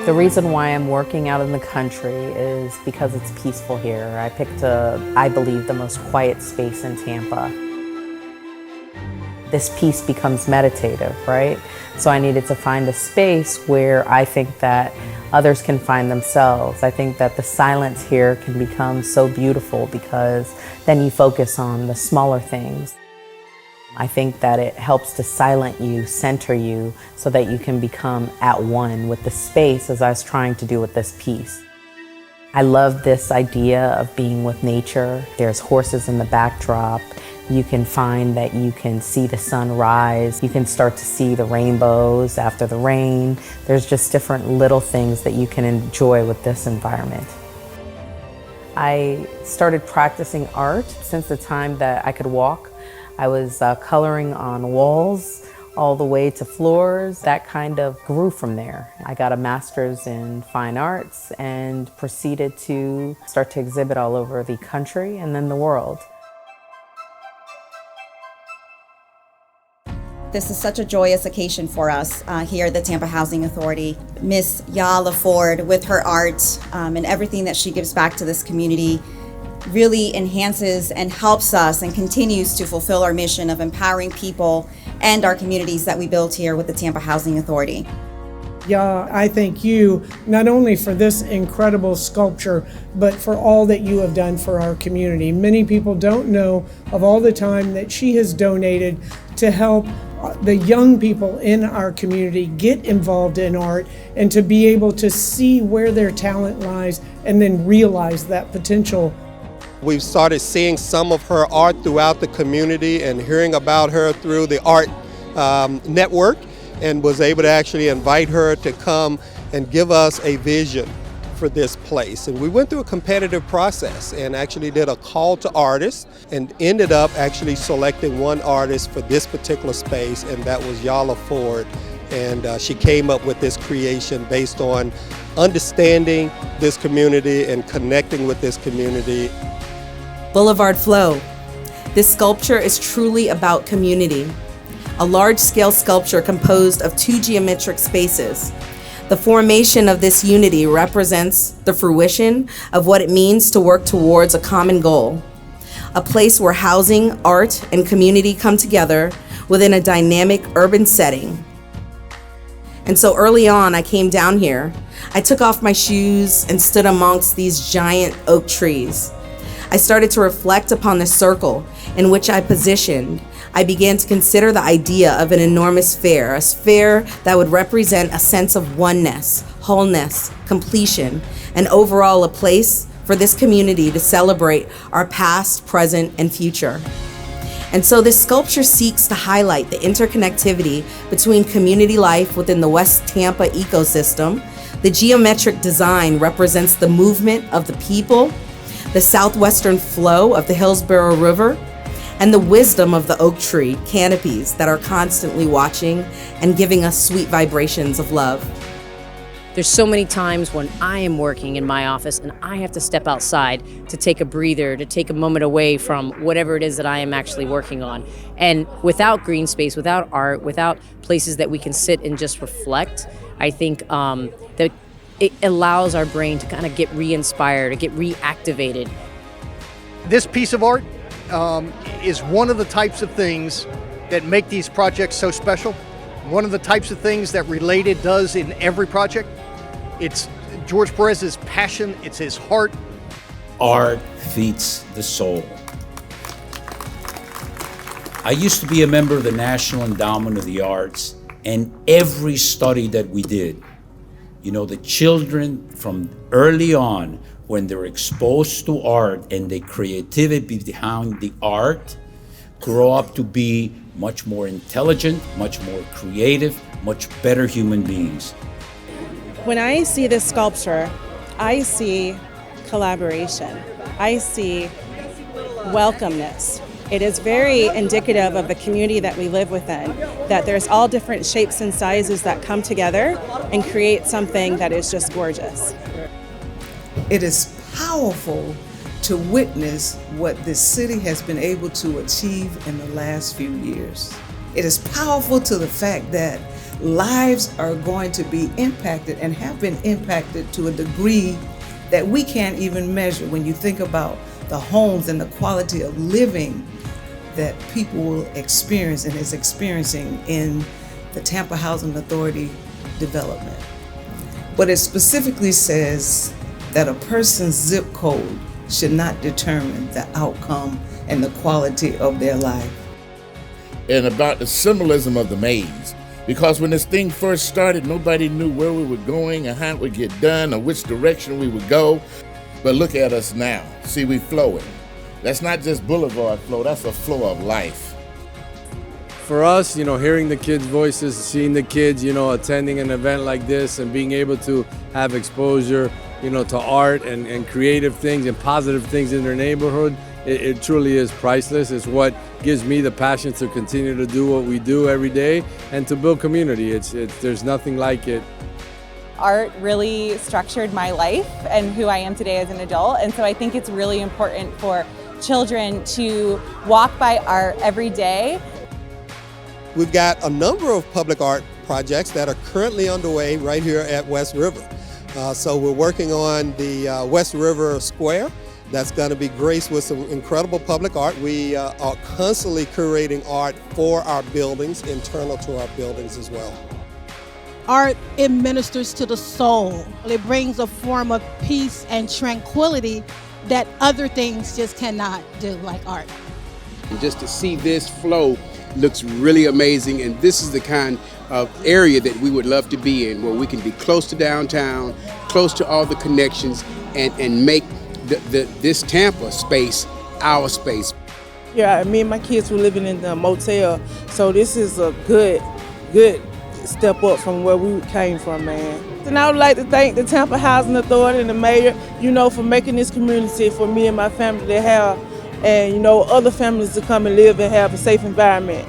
The reason why I'm working out in the country is because it's peaceful here. I picked I believe, the most quiet space in Tampa. This piece becomes meditative, right? So I needed to find a space where I think that others can find themselves. I think that the silence here can become so beautiful because then you focus on the smaller things. I think that it helps to silent you, center you, so that you can become at one with the space, as I was trying to do with this piece. I love this idea of being with nature. There's horses in the backdrop. You can find that you can see the sun rise. You can start to see the rainbows after the rain. There's just different little things that you can enjoy with this environment. I started practicing art since the time that I could walk. I was coloring on walls all the way to floors. That kind of grew from there. I got a master's in fine arts and proceeded to start to exhibit all over the country and then the world. This is such a joyous occasion for us here at the Tampa Housing Authority. Miss Yala Ford, with her art and everything that she gives back to this community, really enhances and helps us and continues to fulfill our mission of empowering people and our communities that we build here with the Tampa Housing Authority. Yeah, I thank you not only for this incredible sculpture, but for all that you have done for our community. Many people don't know of all the time that she has donated to help the young people in our community get involved in art and to be able to see where their talent lies and then realize that potential. We've started seeing some of her art throughout the community and hearing about her through the art network, and was able to actually invite her to come and give us a vision for this place. And we went through a competitive process and actually did a call to artists and ended up actually selecting one artist for this particular space, and that was Yala Ford. And she came up with this creation based on understanding this community and connecting with this community. Boulevard Flow. This sculpture is truly about community. A large-scale sculpture composed of 2 geometric spaces. The formation of this unity represents the fruition of what it means to work towards a common goal. A place where housing, art, and community come together within a dynamic urban setting. And so early on, I came down here. I took off my shoes and stood amongst these giant oak trees. I started to reflect upon the circle in which I positioned. I began to consider the idea of an enormous sphere, a sphere that would represent a sense of oneness, wholeness, completion, and overall a place for this community to celebrate our past, present, and future. And so this sculpture seeks to highlight the interconnectivity between community life within the West Tampa ecosystem. The geometric design represents the movement of the people, the southwestern flow of the Hillsborough River, and the wisdom of the oak tree canopies that are constantly watching and giving us sweet vibrations of love. There's so many times when I am working in my office and I have to step outside to take a breather, to take a moment away from whatever it is that I am actually working on. And without green space, without art, without places that we can sit and just reflect, I think that it allows our brain to kind of get re-inspired, to get reactivated. This piece of art is one of the types of things that make these projects so special. One of the types of things that Related does in every project. It's George Perez's passion, it's his heart. Art feeds the soul. I used to be a member of the National Endowment of the Arts, and every study that we did, the children from early on, when they're exposed to art and the creativity behind the art, grow up to be much more intelligent, much more creative, much better human beings. When I see this sculpture, I see collaboration. I see welcomeness. It is very indicative of the community that we live within, that there's all different shapes and sizes that come together and create something that is just gorgeous. It is powerful to witness what this city has been able to achieve in the last few years. It is powerful to the fact that lives are going to be impacted and have been impacted to a degree that we can't even measure when you think about the homes and the quality of living that people will experience and is experiencing in the Tampa Housing Authority development. But it specifically says that a person's zip code should not determine the outcome and the quality of their life. And about the symbolism of the maze. Because when this thing first started, nobody knew where we were going and how it would get done or which direction we would go. But look at us now. See, we flowing. That's not just Boulevard Flow, that's a flow of life. For us, hearing the kids' voices, seeing the kids, attending an event like this and being able to have exposure, to art and creative things and positive things in their neighborhood, it truly is priceless. It's what gives me the passion to continue to do what we do every day and to build community. There's nothing like it. Art really structured my life and who I am today as an adult, and so I think it's really important for children to walk by art every day. We've got a number of public art projects that are currently underway right here at West River. So we're working on the West River Square. That's going to be graced with some incredible public art. We are constantly curating art for our buildings, internal to our buildings as well. Art, it ministers to the soul. It brings a form of peace and tranquility that other things just cannot do, like art. And just to see this flow looks really amazing, and this is the kind of area that we would love to be in, where we can be close to downtown, close to all the connections, and make this Tampa space our space. Yeah, me and my kids were living in the motel, so this is a good step up from where we came from, man. And I would like to thank the Tampa Housing Authority and the mayor, for making this community for me and my family to have, and other families to come and live and have a safe environment.